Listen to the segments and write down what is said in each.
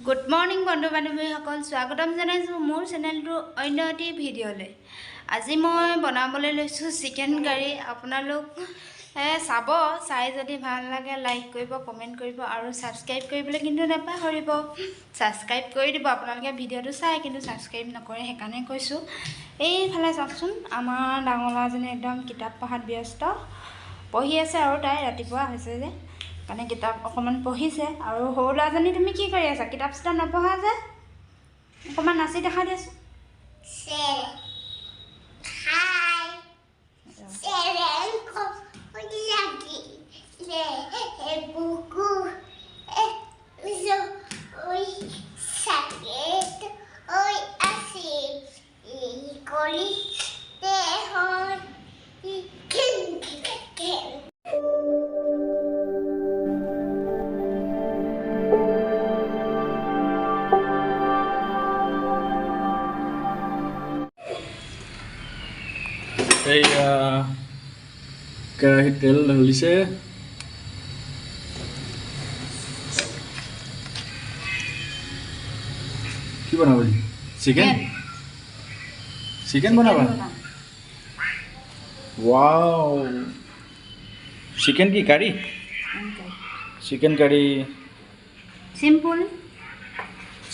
Good morning বন্ধু বান্ধৱীসকল, স্বাগতম জনাইছোঁ মোৰ চেনেলটো অন্য এটি ভিডিঅ'লৈ। আজি মই বনাবলৈ লৈছোঁ চিকেন কাৰী। আপোনালোক চাব, চাই যদি ভাল লাগে লাইক কৰিব, কমেণ্ট কৰিব আৰু ছাবস্ক্ৰাইব কৰিবলৈ কিন্তু নাপাহৰিব। ছাবস্ক্ৰাইব কৰি দিব। আপোনালোকে ভিডিঅ'টো চাই কিন্তু ছাবস্ক্ৰাইব নকৰে, সেইকাৰণে কৈছোঁ। এইফালে চাওকচোন, আমাৰ ডাঙৰ ল'ৰাজনে একদম কিতাপ পঢ়াত ব্যস্ত পঢ়ি আছে আৰু তাই ৰাতিপুৱা হৈছে যে কাৰণে কিতাপ অকণমান পঢ়িছে। আৰু সৰু ল'ৰাজনী তুমি কি কৰি আছা? কিতাপ চিতাপ নপঢ়া যে, অকণমান নাচি দেখাই দিয়াচোন। এই কেৰাহীত তেল ঢালিছে। কি বনাবা? চিকেন চিকেন বনাবা? ৱাও, চিকেন কি কাৰী? চিকেন কাৰী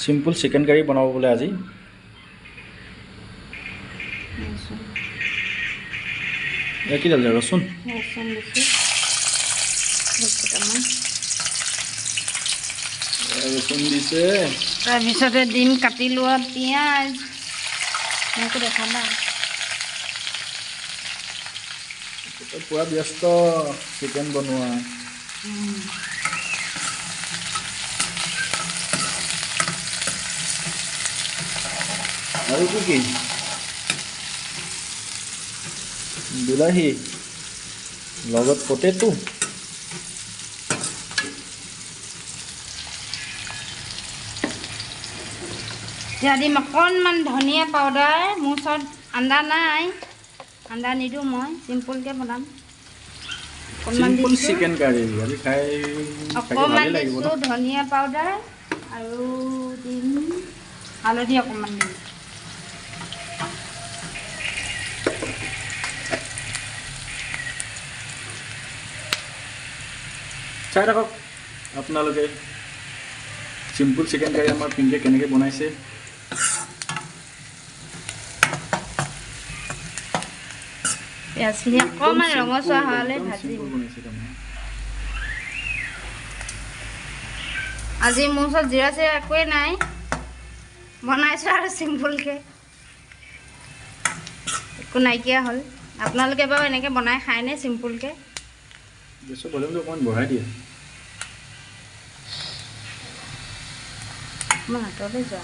চিম্পুল চিকেন কাৰী বনাব বোলে আজি। কি ডালিছে? ৰচুন ৰচুন দিছে, তাৰপিছতে ডিম কাটি লোৱা, পিঁয়াজ এনেকৈ দেখাবা। পুৰা ব্যস্ত চিকেন বনোৱা। আৰু কি বিলাহী লগত পটেটো। এতিয়া দিম অকণমান ধনিয়া পাউডাৰ। মোৰ ওচৰত আন্দা নাই, আন্দা নিদিওঁ, মই চিম্পুলকৈ বনাম। অকণমান দিছোঁ চিকেন কাৰী আজি খাই অকণমান দিছোঁ ধনিয়া পাউডাৰ আৰু দিম হালধি অকণমান দিম। চাই থাকক আপোনালোকে চিম্পুল চিকেন কাৰী আমাৰ পিংকে কেনেকৈ বনাইছে। পিঁয়াজখিনি অকণমান ৰঙচুৱা হোৱালৈ ভাজিম। আজি মোৰ ওচৰত জিৰা চিৰা একোৱেই নাই, বনাইছোঁ আৰু চিম্পুলকৈ, একো নাইকিয়া হ'ল। আপোনালোকে বাৰু এনেকৈ বনাই খায়নে চিম্পুলকৈ? গেছৰ ভলিউমটো অকণমান বঢ়াই দিয়ে। মই হাতলৈ যোৱা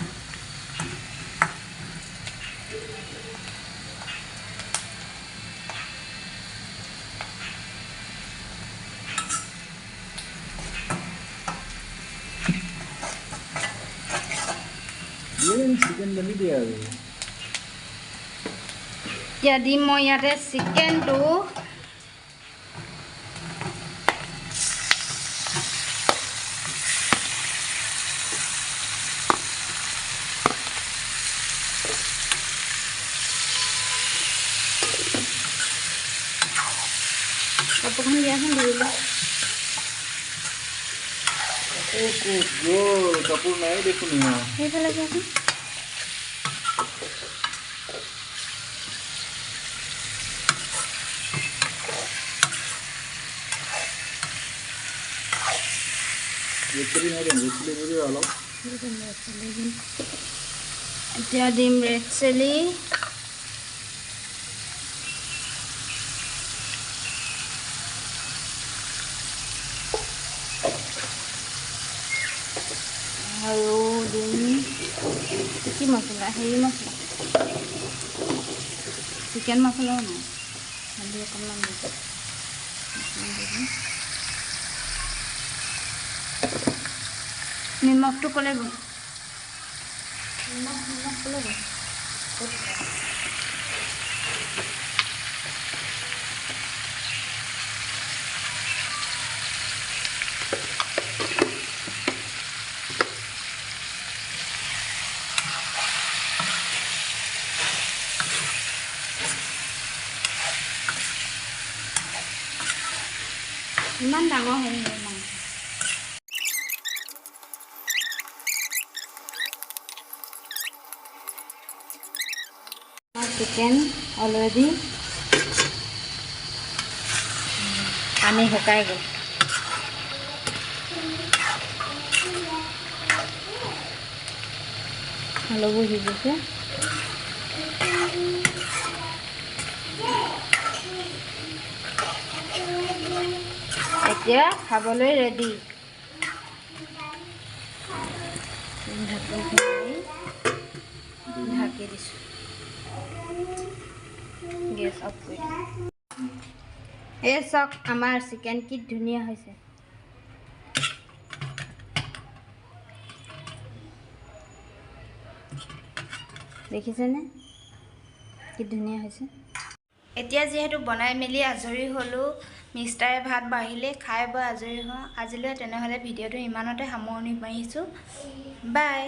চিকেন ঢালি দিয়ে আৰু এতিয়া দিম মই ইয়াতে চিকেনটো। কাপোৰখন দিয়াচোন ধৰিলে। কাপোৰ নাই দেখোন। সেইফালে দিয়াচোন। অলপ এতিয়া দিম ৰেড চিলি, আৰু দিম কি মছলা, হেৰি মছলা, চিকেন মছলাও নাই, হালধি অকণমান দিছোঁ। নিমখটো ক'লে গ'ল, নিমখ ক'লে গ'ল। ইমান ডাঙৰ হেৰি হ'ল মাংস। চিকেন অলৰেডি পানী শুকাই গ'ল। আলুবোৰ সিজিছে। এতিয়া খাবলৈ ৰেডি। ঢাকি দিছোঁ। গেছ অফ কৰি দিছোঁ। এই চাওক আমাৰ চিকেন কি ধুনীয়া হৈছে। দেখিছেনে কি ধুনীয়া হৈছে। এতিয়া যিহেতু বনাই মেলি আজৰি হ'লোঁ, মিষ্টাৰে ভাত বাঢ়িলে খাই বৈ আজৰি হওঁ। আজিলৈ তেনেহ'লে ভিডিঅ'টো ইমানতে সামৰণি মাৰিছোঁ। বাই।